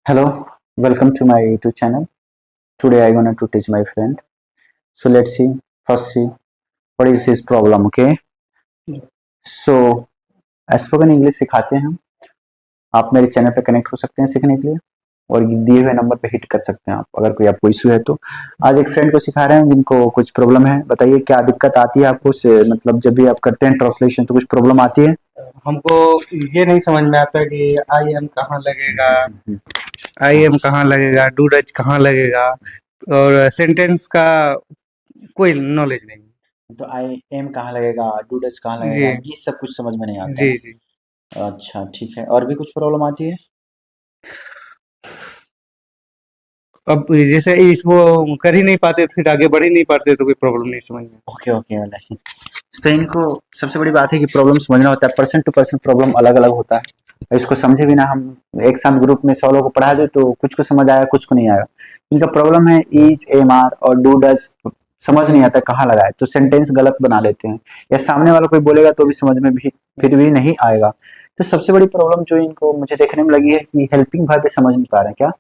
Hello, welcome to my YouTube channel. Today I wanted to teach my friend. So let's see. First see what is his problem. Okay. So spoken English सिखाते हैं हम। आप मेरे channel पे connect हो सकते हैं सीखने के लिए और दिए हुए नंबर पे हिट कर सकते हैं आप अगर कोई आपको इशू है तो। आज एक फ्रेंड को सिखा रहे हैं जिनको कुछ प्रॉब्लम है। बताइए क्या दिक्कत आती है आपको से मतलब जब भी आप करते हैं ट्रांसलेशन तो कुछ प्रॉब्लम आती है? हमको ये नहीं समझ में आता कि आई एम कहाँ लगेगा, आई एम कहाँ लगेगा, डू डच कहाँ लगेगा और सेंटेंस का कोई नॉलेज नहीं। तो आई एम कहाँ लगेगा, डू डज कहाँ जी लगेगा, ये सब कुछ समझ में नहीं आता जी है। जी अच्छा ठीक है, और भी कुछ प्रॉब्लम आती है? अब जैसे इसको कर ही नहीं पाते तो फिर आगे बढ़ ही नहीं पाते तो कोई प्रॉब्लम नहीं समझ में। ओके ओके वाला। तो इनको सबसे बड़ी बात है कि प्रॉब्लम समझना होता है। पर्सन टू पर्सन प्रॉब्लम अलग अलग होता है। इसको समझे बिना हम एक साथ ग्रुप में 100 लोगों को पढ़ा दे तो कुछ को समझ आएगा कुछ को नहीं आएगा। इनका प्रॉब्लम है इज एम आर और डू डज समझ नहीं आता कहाँ लगाए तो सेंटेंस गलत बना लेते हैं या सामने वाला कोई बोलेगा तो भी समझ में भी फिर भी नहीं आएगा। तो सबसे बड़ी प्रॉब्लम जो इनको मुझे देखने में लगी है कि हेल्पिंग वर्ब समझ नहीं पा रहे हैं। क्या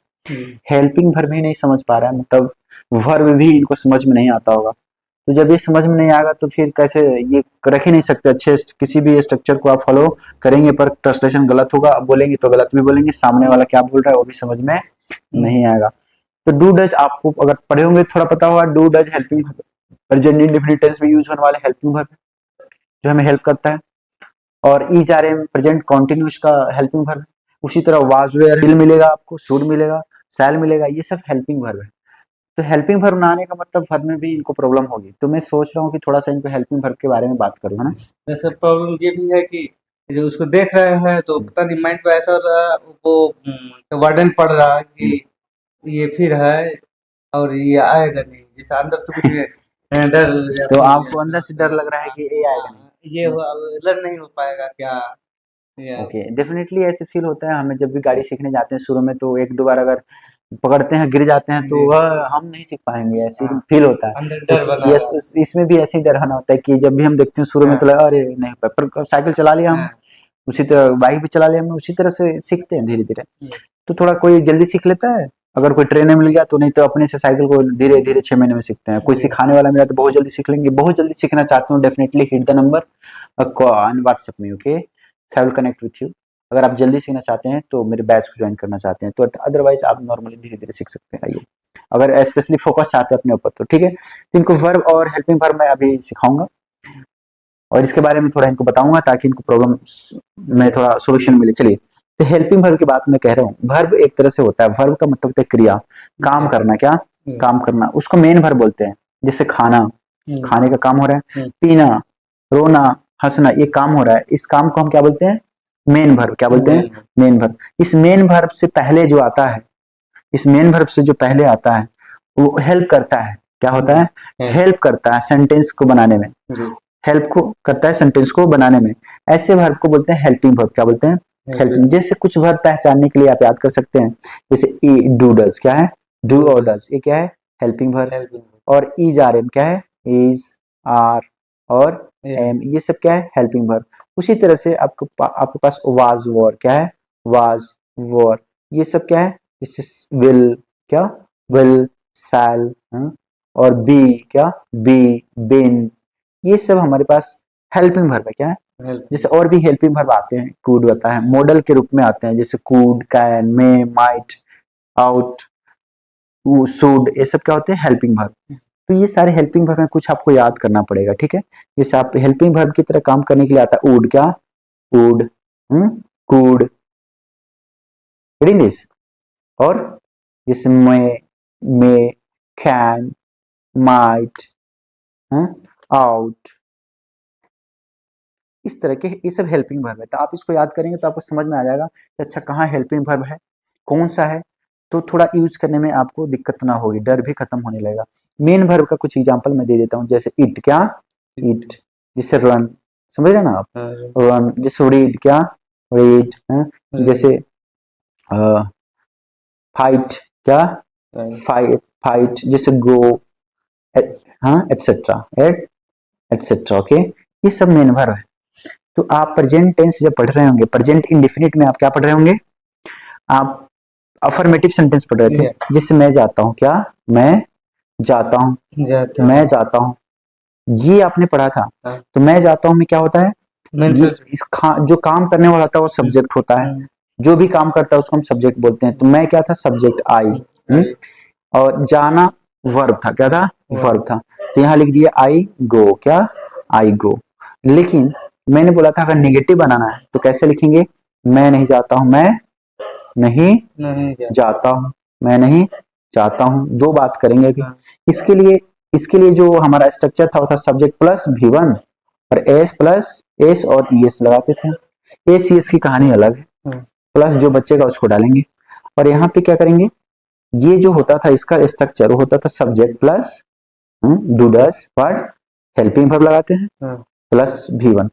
हेल्पिंग वर्ब भी नहीं समझ पा रहा है, मतलब वर्ब भी इनको समझ में नहीं आता होगा। तो जब ये समझ में नहीं आएगा तो फिर कैसे ये रख ही नहीं सकते अच्छे किसी भी स्ट्रक्चर को आप फॉलो करेंगे पर ट्रांसलेशन गलत होगा, आप बोलेंगे तो गलत भी बोलेंगे, सामने वाला क्या बोल रहा है वो भी समझ में नहीं आएगा। तो डू डज आपको अगर पढ़े होंगे थोड़ा पता होगा। Do does helping present indefinite tense में यूज होने वाले हेल्पिंग वर्ब जो हमें हेल्प करता है। और is are am present continuous का हेल्पिंग वर्ब। उसी तरह वाज वेयर विल मिलेगा, आपको शुड मिलेगा, शैल मिलेगा, ये सब हेल्पिंग वर्ब है। तो हेल्पिंग वर्ब ना आने का मतलब वर्ब में भी इनको प्रॉब्लम होगी। तो मैं सोच रहा हूँ कि थोड़ा सा इनको हेल्पिंग वर्ब के बारे में बात करूँ, है ना। जैसे प्रॉब्लम ये भी है कि जो उसको देख रहे हैं तो पता नहीं माइंड में ऐसा हो रहा वो वर्डन पड़ रहा है कि ये फिर है और ये आएगा नहीं, जैसे अंदर से कुछ डर या तो फिर आपको अंदर से डर लग रहा है कि ए आएगा ये नहीं। लर्न नहीं हो पाएगा क्या या ओके, डेफिनेटली ऐसे फील होता है हमें जब भी गाड़ी सीखने जाते हैं शुरू में तो एक दो बार अगर पकड़ते हैं गिर जाते हैं तो जी वह हम नहीं सीख पाएंगे, ऐसे हाँ फील होता है। अंदर डर बना यस रहा इसमें भी ऐसे ही डर बना होता है कि जब भी हम देखते हैं शुरू में है। तो लगा अरे नहीं हो पाया, पर साइकिल चला लिया हम हाँ उसी तरह बाइक भी चला लिया हमने उसी तरह से सीखते हैं धीरे धीरे। हाँ तो थोड़ा कोई जल्दी सीख लेता है, अगर कोई ट्रेनर मिल गया तो, नहीं तो अपने से साइकिल को धीरे धीरे 6 महीने में सीखते हैं। कोई जी सिखाने वाला मिला तो बहुत जल्दी सीख लेंगे। बहुत जल्दी सीखना चाहते हो definitely hit the number on WhatsApp में। Okay, I will connect with you. अगर आप जल्दी सीखना चाहते हैं तो मेरे बैच को ज्वाइन करना चाहते हैं तो अदरवाइज आप नॉर्मली धीरे धीरे सीख सकते हैं। आइए, अगर स्पेशली फोकस चाहते हैं अपने ऊपर तो ठीक है। तो इनको वर्ब और हेल्पिंग वर्ब मैं अभी सिखाऊंगा और इसके बारे में थोड़ा इनको बताऊंगा ताकि इनको प्रॉब्लम में थोड़ा सोल्यूशन मिले। चलिए, तो हेल्पिंग वर्ब की बात मैं कह रहा हूँ। वर्ब एक तरह से होता है, वर्ब का मतलब होता है क्रिया, काम करना। क्या काम करना, उसको मेन वर्ब बोलते हैं। जैसे खाना, खाने का काम हो रहा है। पीना, रोना, हंसना, ये काम हो रहा है। इस काम को हम क्या बोलते हैं? Main verb. क्या बोलते हैं? Main verb. इस मेन वर्ब से पहले जो आता है, इस मेन वर्ब से जो पहले आता है वो हेल्प करता है। क्या होता है? हेल्प करता है सेंटेंस को बनाने में। हेल्प को करता है सेंटेंस को बनाने में। ऐसे वर्ब को बोलते हैं हेल्पिंग वर्ब। क्या बोलते हैं? हेल्पिंग। जैसे कुछ वर्ब पहचानने के लिए आप याद कर सकते हैं, जैसे डू डज क्या है? डू और डज, ये क्या है? Helping verb. और इज आर एम क्या है? इज, आर और एम, ये सब क्या है? Helping verb. उसी तरह से आपके पास वाज वॉर क्या है? वाज वॉर, ये सब क्या है? जैसे विल क्या? विल, शैल, और बी क्या? बी, बिन, ये सब हमारे पास हेल्पिंग वर्ब है। क्या है? जैसे और भी हेल्पिंग वर्ब आते हैं, कूड आता है, मॉडल के रूप में आते हैं, जैसे could, can, may, might, ought, should, ये सब क्या होते हैं? Helping verb. तो ये सारे हेल्पिंग वर्ब में कुछ आपको याद करना पड़ेगा, ठीक है। जैसे आप हेल्पिंग वर्ब की तरह काम करने के लिए आता है वुड। क्या? Would, could, reading this. और जैसे मे, कैन, माइट, आउट, इस तरह के ये सब हेल्पिंग वर्ब है। तो आप इसको याद करेंगे तो आपको समझ में आ जाएगा कि अच्छा कहाँ हेल्पिंग वर्ब है, कौन सा है। तो थोड़ा यूज करने में आपको दिक्कत ना होगी, डर भी खत्म होने लगेगा। मेन वर्ब का कुछ एग्जांपल मैं दे देता हूँ, जैसे इट क्या? इट, जैसे रन, समझ रहे ना आप? रन। जैसे रीड क्या? रीड, जैसे फाइट क्या? फाइट, फाइट, जैसे गो, हाँ, एटसेट्रा, एटसेट्रा। ओके, ये सब मेन वर्ब है। तो आप प्रेजेंट टेंस जब पढ़ रहे होंगे, प्रेजेंट इंडेफिनिट में आप क्या पढ़ रहे होंगे? आप अफर्मेटिव सेंटेंस पढ़ रहे थे, जिससे मैं जाता हूँ, क्या मैं जाता हूँ, मैं जाता हूँ, ये आपने पढ़ा था। हाँ। तो मैं जाता हूँ में क्या होता है, मेन ये जो काम करने वाला था वो सब्जेक्ट होता है, जो भी काम करता है उसको हम सब्जेक्ट बोलते हैं। तो मैं क्या था, सब्जेक्ट आई, और जाना वर्ब था, क्या था, वर्ब था। तो यहाँ लिख दिया आई गो, क्या आई गो। लेकिन मैंने बोला था अगर नेगेटिव बनाना है तो कैसे लिखेंगे, मैं नहीं जाता हूँ, मैं नहीं जाता हूँ, मैं नहीं जाता हूँ। दो बात करेंगे अभी। इसके लिए जो हमारा स्ट्रक्चर था वो था सब्जेक्ट प्लस V1 और एस प्लस एस और ईएस लगाते थे। एस ईएस की कहानी अलग है, प्लस जो बचेगा उसको डालेंगे। और यहाँ पे क्या करेंगे, ये जो होता था इसका स्ट्रक्चर वो होता था subject plus do does word helping verb लगाते हैं plus V1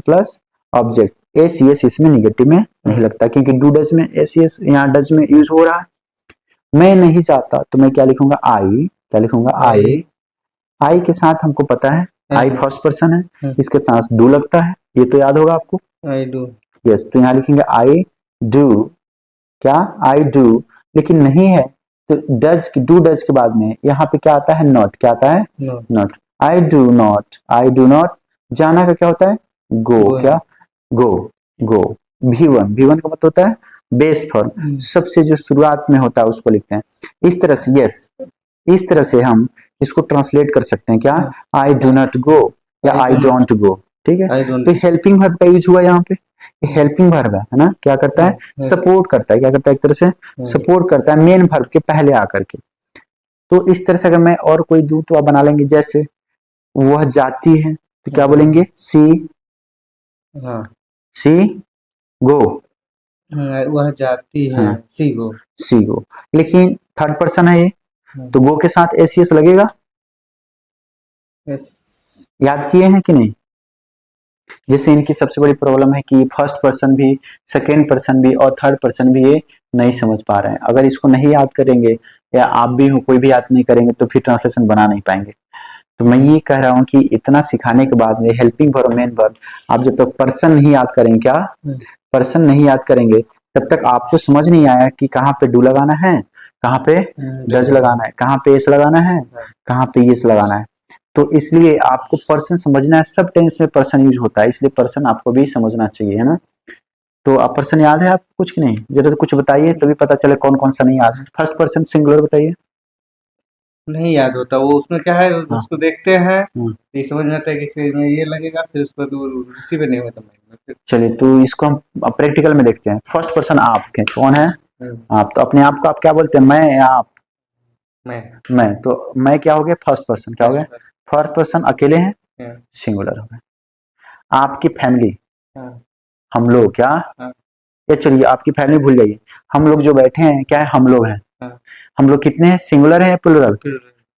plus object. S ES इसमें निगेटिव में नहीं लगता क्योंकि डू डज में एस ईएस यहाँ डज में यूज हो रहा है। मैं नहीं जाता तो मैं क्या लिखूंगा, आई, क्या लिखूंगा, आई के साथ हमको पता है आई फर्स्ट पर्सन है, इसके साथ डू लगता है, ये तो याद होगा आपको, आई डू। यस, तो यहाँ लिखेंगे आई डू, क्या आई डू। लेकिन नहीं है तो डज की डू डज के बाद में यहाँ पे क्या आता है, नॉट, क्या आता है, नॉट। I do not. जाना का क्या होता है, गो, क्या गो, गो। V1 का मतलब होता है बेस फॉर्म, सबसे जो शुरुआत में होता है उसको लिखते हैं। इस तरह से, यस, इस तरह से हम इसको ट्रांसलेट कर सकते हैं, क्या, आई डू नॉट गो या आई डोंट गो, ठीक है। तो हेल्पिंग वर्ब का यूज हुआ यहाँ पे, हेल्पिंग वर्ब है ना, क्या करता है, सपोर्ट करता है, क्या करता है, एक तरह से सपोर्ट करता है मेन वर्ब के पहले आकर के। तो इस तरह से अगर मैं और कोई दूं तो आप बना लेंगे, जैसे वह जाती है तो क्या बोलेंगे, सी गो, वह जाती है, सी गो। लेकिन थर्ड पर्सन है ये, तो गो के साथ एस लगेगा, याद किए हैं कि नहीं। जैसे इनकी सबसे बड़ी प्रॉब्लम है कि फर्स्ट पर्सन भी, सेकेंड पर्सन भी और थर्ड पर्सन भी ये नहीं समझ पा रहे हैं। अगर इसको नहीं याद करेंगे या आप भी हो कोई भी याद नहीं करेंगे तो फिर ट्रांसलेशन बना नहीं पाएंगे। तो मैं ये कह रहा हूँ कि इतना सिखाने के बाद में हेल्पिंग वर्ब, मेन वर्ब, आप जब तक पर्सन नहीं याद करेंगे, क्या पर्सन नहीं याद करेंगे, तब तक आपको समझ नहीं आया कि कहाँ पे डू लगाना है, कहाँ पे डज लगाना है, कहाँ पे एस लगाना है, कहाँ पे यस लगाना है। तो इसलिए आपको पर्सन समझना है, सब टेंस में पर्सन यूज होता है, इसलिए पर्सन आपको भी समझना चाहिए, है ना। तो आप पर्सन याद है आपको कुछ की नहीं, जरा कुछ बताइए तभी पता चले कौन कौन सा नहीं याद है। फर्स्ट पर्सन सिंगुलर बताइए। नहीं याद होता वो, उसमें क्या है, उसको देखते हैं ये समझ में आता है कि इसमें ये लगेगा, फिर उसको रिसीव नहीं होता। चलिए तो इसको हम प्रैक्टिकल में देखते हैं। फर्स्ट पर्सन आप के कौन है, आप। तो अपने आप को आप क्या बोलते हैं, मैं या आप, मैं। तो मैं क्या हो गया, फर्स्ट पर्सन, क्या हो गया, फर्स्ट पर्सन अकेले हैं, सिंगुलर हो गए। आपकी फैमिली, हम लोग, क्या, ये चलिए आपकी फैमिली भूल जाइए, हम लोग जो बैठे हैं क्या है, हम लोग हैं। हम लोग कितने हैं, सिंगुलर है, प्लुरल,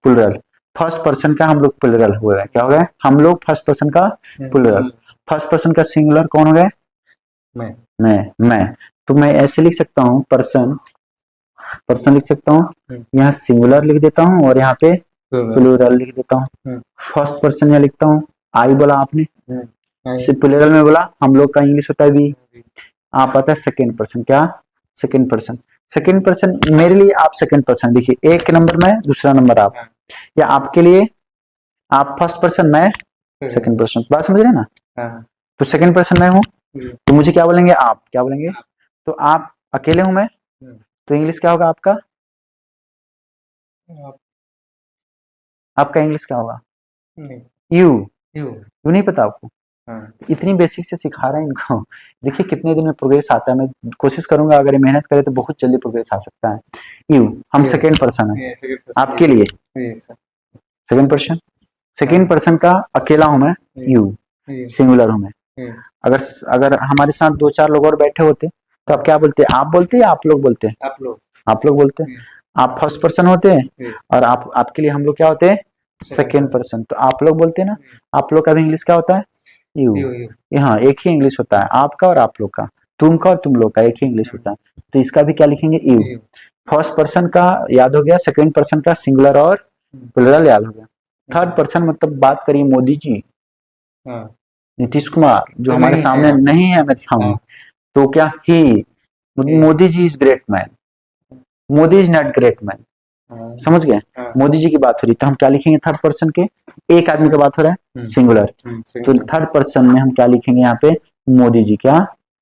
प्लुरल। फर्स्ट पर्सन का हम लोग प्लुरल हो गए, क्या हो गया, हम लोग फर्स्ट पर्सन का प्लुरल। फर्स्ट पर्सन का सिंगुलर कौन हो गया, मैं। तो मैं ऐसे लिख सकता हूँ, पर्सन लिख सकता हूँ, यहाँ सिंगुलर लिख देता हूँ और यहाँ पे प्लुरल लिख देता हूँ। फर्स्ट पर्सन यहाँ लिखता हूँ, आई बोला आपने, प्लुरल में बोला, हम लोग का इंग्लिश होता है वी। आप आता है सेकेंड पर्सन, क्या, सेकेंड पर्सन। सेकेंड पर्सन मेरे लिए आप सेकेंड पर्सन देखिए, एक नंबर में दूसरा नंबर आप, या आपके लिए आप फर्स्ट पर्सन, मैं सेकेंड पर्सन। बात समझ रहे ना। तो सेकेंड पर्सन मैं हूँ तो मुझे क्या बोलेंगे, आप, क्या बोलेंगे। तो आप अकेले हूं मैं, तो इंग्लिश क्या होगा आपका, आपका इंग्लिश क्या होगा, यू नहीं पता आपको। इतनी बेसिक से सिखा रहे हैं इनको, देखिए कितने दिन में प्रोग्रेस आता है। मैं कोशिश करूंगा अगर ये मेहनत करे तो बहुत जल्दी प्रोग्रेस आ सकता है। यू, हम सेकेंड पर्सन है आपके लिए, सेकेंड पर्सन। सेकेंड पर्सन का अकेला हूं मैं, यू, सिंगुलर हूं मैं। अगर हमारे साथ दो चार लोग और बैठे होते तो आप क्या बोलते, आप बोलते या आप लोग बोलते, आप लोग बोलते। आप फर्स्ट पर्सन होते हैं और आपके लिए हम लोग क्या होते हैं, सेकेंड पर्सन। तो आप लोग बोलते हैं ना, आप लोग का भी इंग्लिश क्या होता है, यू। हाँ, एक ही इंग्लिश होता है आपका और आप लोग का, तुम का और तुम लोग का एक ही इंग्लिश होता है। तो इसका भी क्या लिखेंगे, यू। फर्स्ट पर्सन का याद हो गया, सेकेंड पर्सन का सिंगुलर और प्लुरल याद हो गया। थर्ड पर्सन मतलब बात करिए मोदी जी, नीतीश कुमार, जो हमारे सामने नहीं है, मेरे सामने, तो क्या ही, Modi ji is great man, Modi is not great man, हाँ, समझ गए? हाँ, मोदी जी की बात हो रही, तो हम क्या लिखेंगे थर्ड पर्सन के? एक आदमी का बात हो रहा है, सिंगुलर। तो singular, थर्ड पर्सन में हम क्या लिखेंगे यहाँ पे? मोदी जी। क्या?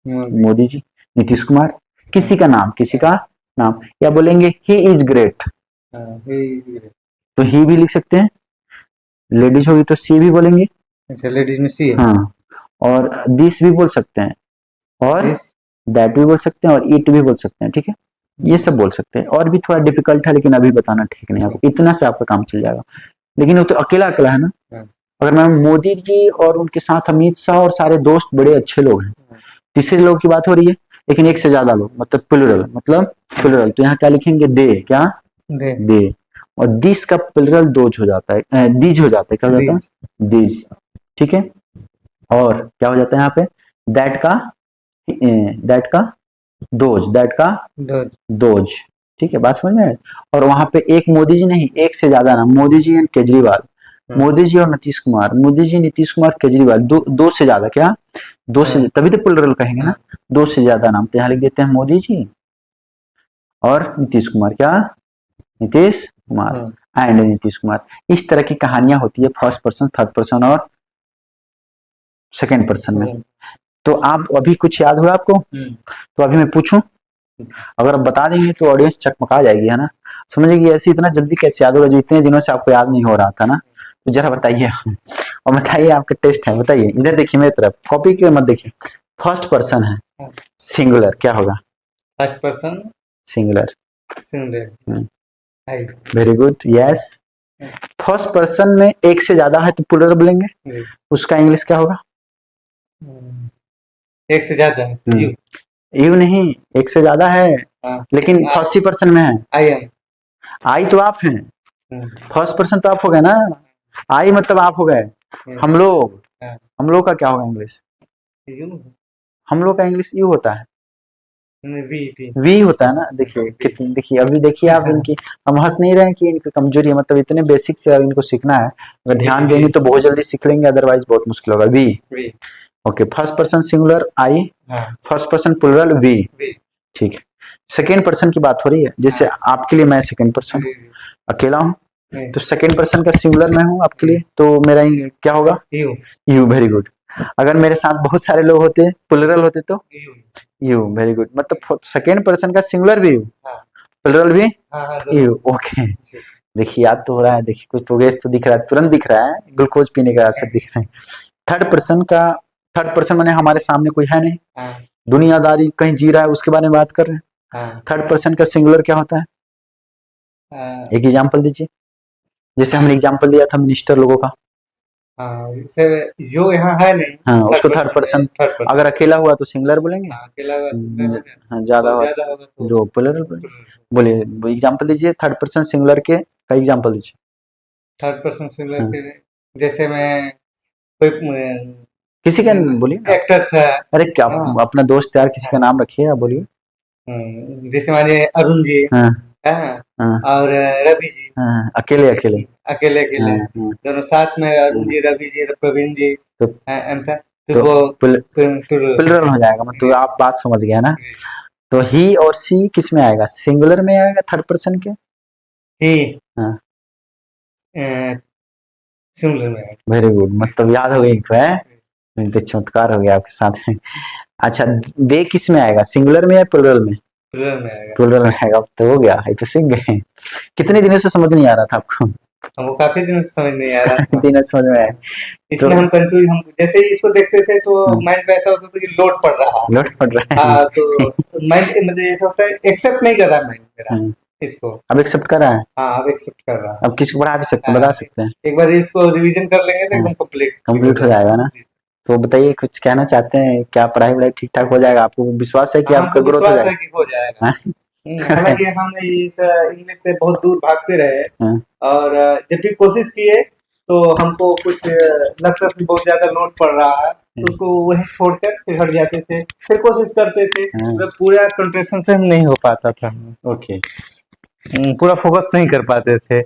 मोदी, मोदी जी। नीतीश कुमार, किसी का नाम, किसी का नाम, या बोलेंगे ही इज ग्रेट, हाँ, he is great। तो ही भी लिख सकते हैं। लेडीज होगी तो सी भी बोलेंगे, अच्छा, लेडीज में सी है। हाँ। और दिस भी बोल सकते हैं, और This, दैट भी बोल सकते हैं, और इट भी बोल सकते हैं, ठीक है? ये सब बोल सकते हैं। और भी थोड़ा डिफिकल्ट है, लेकिन अभी बताना ठीक नहीं है आपको, इतना से आपका काम चल जाएगा। लेकिन वो तो अकेला अकेला है ना। हाँ, अगर मैं मोदी जी और उनके साथ अमित शाह और सारे दोस्त बड़े अच्छे लोग हैं, हाँ, तीसरे लोग की बात हो रही है, लेकिन एक से ज्यादा लोग, मतलब प्लुरल, मतलब प्लुरल, तो यहाँ क्या लिखेंगे? दे। क्या? दे, दे। और दिस का प्लुरल दोज हो जाता है, दीज हो जाता है। क्या हो जाता these, है? दीज, ठीक है। और क्या हो जाता है यहाँ पे? दैट का, दैट का दोज, दैट का those, दोज, ठीक है, बात समझ में आए? और वहां पे एक मोदी जी नहीं, एक से ज्यादा नाम, मोदी जी एंड केजरीवाल, हाँ, मोदी जी और नीतीश कुमार, मोदी जी, नीतीश कुमार, केजरीवाल, दो से ज्यादा। क्या? दो से, हाँ, तभी तो प्लुरल कहेंगे ना। हाँ, दो से ज्यादा नाम, तो यहाँ लिख देते हैं मोदी जी और नीतीश कुमार। क्या? नीतीश कुमार हाँ, एंड नीतीश कुमार। इस तरह की कहानियां होती है फर्स्ट पर्सन, थर्ड पर्सन और सेकेंड पर्सन में। तो आप अभी कुछ याद हुआ आपको? तो अभी मैं पूछूं, अगर आप बता देंगे तो ऑडियंस चकमका जाएगी, है ना? समझेगी ऐसे इतना जल्दी कैसे याद होगा जो इतने दिनों से आपको याद नहीं हो रहा था ना। तो जरा बताइए और बताइए, आपका टेस्ट है, बताइए। इधर देखिए मेरी तरफ, कॉपी के मत देखिए। फर्स्ट पर्सन है, हाँ, सिंगुलर, क्या होगा? First person singular. Singular, I, very good, yes. First person में एक से ज्यादा है तो प्लुरल बोलेंगे, उसका इंग्लिश क्या होगा? एक से ज्यादा है, यू, यू नहीं, एक से ज्यादा है, हाँ, लेकिन फर्स्ट ही पर्सन में है। आई एम, आई तो आप हैं, फर्स्ट पर्सन तो आप हो गए ना, आई मतलब आप हो गए। हम लोग, हम लोग का क्या होगा इंग्लिश? यू, हम लोग का इंग्लिश यू होता है, वी, वी, वी होता है ना। देखिए कितनी, देखिए अभी देखिए आप इनकी, हम हंस नहीं रहे हैं कि इनकी कमजोरी है, मतलब इतने बेसिक से अब इनको सीखना है। अगर ध्यान देंगे तो बहुत जल्दी सीख लेंगे, अदरवाइज बहुत मुश्किल होगा। We, we, okay. First person singular I, हाँ, first person plural we, we, ठीक है। सेकेंड पर्सन की बात हो रही है, जैसे आपके लिए मैं सेकेंड पर्सन हूँ, अकेला हूँ, तो सेकेंड पर्सन का सिंगुलर मैं हूँ आपके लिए, तो मेरा क्या होगा? You, you, very good. अगर मेरे साथ बहुत सारे लोग होते, प्लुरल होते तो यू, यू, वेरी गुड। मतलब सेकेंड पर्सन का सिंगुलर भी यू, हाँ, प्लुरल भी हाँ, यू, ओके। देखिए याद तो हो रहा है, देखिए कुछ प्रोग्रेस तो दिख रहा है, तुरंत दिख रहा है, ग्लूकोज पीने का असर दिख रहा है। थर्ड पर्सन का, थर्ड पर्सन माने हमारे सामने कोई है नहीं, हाँ, दुनियादारी कहीं जी रहा है उसके बारे में बात कर रहे हैं। हाँ, थर्ड पर्सन का सिंगुलर क्या होता है? एक एग्जांपल दीजिए, जैसे हमने एग्जांपल दिया था मिनिस्टर लोगों का। हाँ, जैसे जो यहाँ है नहीं, हाँ, उसको थर्ड पर्सन। थर्ड पर्सन, अगर अकेला हुआ तो सिंगुलर बोलेंगे, हाँ, अकेला हुआ सिंगुलर हो गया, हाँ, ज्यादा हुआ ज्यादा होगा तो जो प्लुरल बोलेंगे। plural। बोलिए एग्जांपल दीजिए थर्ड पर्सन सिंगुलर के, का एग्जांपल दीजिए। थर्ड पर्सन सिंगुलर हाँ, के, जैसे मैं कोई किसी का बोलिए ना। एक्टर्स है, अरे क्या, हाँ, अपना दोस्त यार किसी का नाम रखिए, आप बोलिए। जैसे हमारे अरुण जी, हाँ, हाँ, हाँ, और रवि जी, हाँ, अकेले अकेले। अकेले अकेले हाँ, हैं, हाँ, दोनों साथ में अरुण हाँ, जी, रवि जी, प्रवीण जी, तो अंतर, तो तो वो प्लुरल हो जाएगा, मतलब आप बात समझ गए ना। तो ही और सी किस में आएगा? सिंगुलर में आएगा थर्ड पर्सन के। ही हाँ, सिंगुलर में है, वेरी गुड, मतलब याद हो गई इनको है। तो चमत्कार हो गया आपके साथ में। अच्छा, दे किस में आएगा? सिंगुलर में या प्लुरल में? प्लुरल में आएगा। प्लुरल में आएगा, अब तो हो गया, ये तो सीख गए। कितने दिनों से समझ नहीं आ रहा था आपको? हमको काफी दिनों से समझ नहीं आ रहा था। दिनों से समझ में आया। तो इसमें हम कंफ्यूज, हम जैसे ही इसको देखते थे तो माइंड में ऐसा होता था कि लोड पड़ रहा है। लोड पड़ रहा है। हाँ, तो माइंड मतलब ऐसा होता है, एक्सेप्ट नहीं कर रहा माइंड मेरा इसको। अब एक्सेप्ट कर रहा है, हाँ, अब एक्सेप्ट कर रहा है। अब किसी को पढ़ा भी सकते हैं, हाँ, बता सकते हैं। एक बार इसको रिवीजन कर लेंगे तो एकदम कंप्लीट हो जाएगा ना। तो बताइए, कुछ कहना चाहते हैं क्या? पढ़ाई वढ़ाई ठीक ठाक हो जाएगा? आपको विश्वास है कि हाँ, आपका हमको ग्रोथ हो विश्वास जाएगा? है कि हो जाएगा। हाँ? हालांकि हम इस इंग्लिश से बहुत दूर भागते रहे, हाँ, और जब भी कोशिश किए तो हमको कुछ लगता था कि बहुत ज्यादा लोड पड़ रहा है, तो उसको वहीं छोड़कर फिर हट जाते थे, फिर कोशिश करते थे, मतलब पूरा कंसंट्रेशन से नहीं हो पाता था, ओके। पूरा फोकस नहीं कर पाते थे।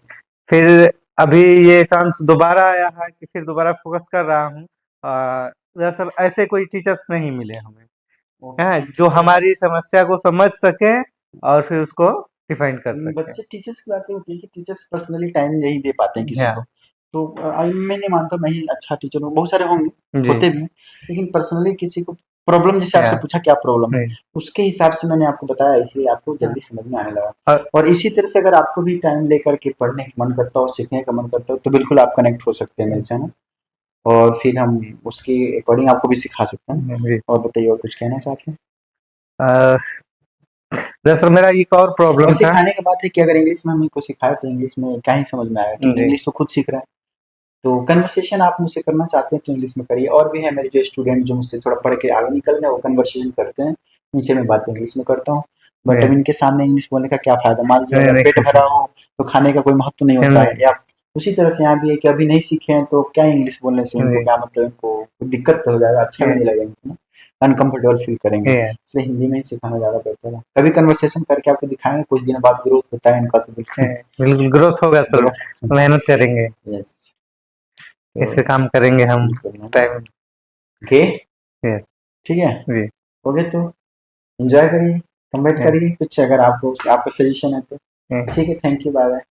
फिर अभी ये चांस दोबारा आया है कि फिर दोबारा फोकस कर रहा हूँ। दरअसल ऐसे कोई टीचर्स नहीं मिले हमें, हैं जो हमारी समस्या को समझ सके और फिर उसको डिफाइन कर सकते हैं। बच्चे टीचर्स की बातें होती है कि टीचर्स पर्सनली टाइम नहीं दे पाते हैं किसी हाँ। को। तो मैं नहीं मानता मैं ही अच्छा टीचर हूँ, बहुत सारे होंगे, जी। होते भी हैं, लेकिन पर्सनली किसी को प्रॉब्लम जैसे आपसे हाँ। पूछा क्या प्रॉब्लम है, नहीं। उसके हिसाब से मैंने आपको बताया, इसलिए आपको हाँ। जल्दी समझ में आने लगा। और और इसी तरह से अगर आपको भी टाइम लेकर के पढ़ने का मन करता हो, सीखने का मन करता हो, तो बिल्कुल आप कनेक्ट हो सकते हैं मेरे से, है ना? और फिर हम उसके अकॉर्डिंग आपको भी सिखा सकते हैं। जी। और बताइए, और कुछ कहना चाहते हैं? अ, दरअसल मेरा एक और और प्रॉब्लम था। सिखाने की बात है कि अगर इंग्लिश में हम इनको सिखाएँ तो इंग्लिश में क्या ही समझ में आएगा, क्योंकि जी। इंग्लिश तो खुद सीख रहा है। तो कन्वर्सेशन आप मुझसे करना चाहते हैं तो इंग्लिश में करिए। और भी है मेरे जो स्टूडेंट जो मुझसे थोड़ा पढ़ के आगे निकल रहे हैं, वो कन्वर्सेशन करते हैं, उनसे मैं बात इंग्लिश में करता हूँ। बट जी। अब इनके सामने इंग्लिश बोलने का क्या फ़ायदा? मान लीजिए नहीं, अगर नहीं। पेट भरा हो तो खाने का कोई महत्व नहीं होता है, नहीं। या उसी तरह से यहाँ भी है कि अभी नहीं सीखे हैं तो क्या इंग्लिश बोलने से इनको जी। क्या मतलब, इनको दिक्कत तो हो जाएगा, अच्छा भी जी। नहीं लगेगा इनको ना, अनकम्फर्टेबल फ़ील करेंगे। जी। इसलिए हिंदी में ही सिखाना ज़्यादा बेहतर है। कभी कन्वर्सेशन करके आपको दिखाएँगे, कुछ दिनों बाद ग्रोथ होता है इनका तो बिल्कुल बिल्कुल ग्रोथ होगा सर, ग्रोथ मेहनत करेंगे, यस। इस पे काम करेंगे हम बिल्कुल टाइम। Okay, yes. ठीक है? जी। ओके, तो एन्जॉय करिए, कमेंट यस। करिए कुछ अगर आपको आपका सजेशन है तो। यस। ठीक है, थैंक यू, बाय-बाय।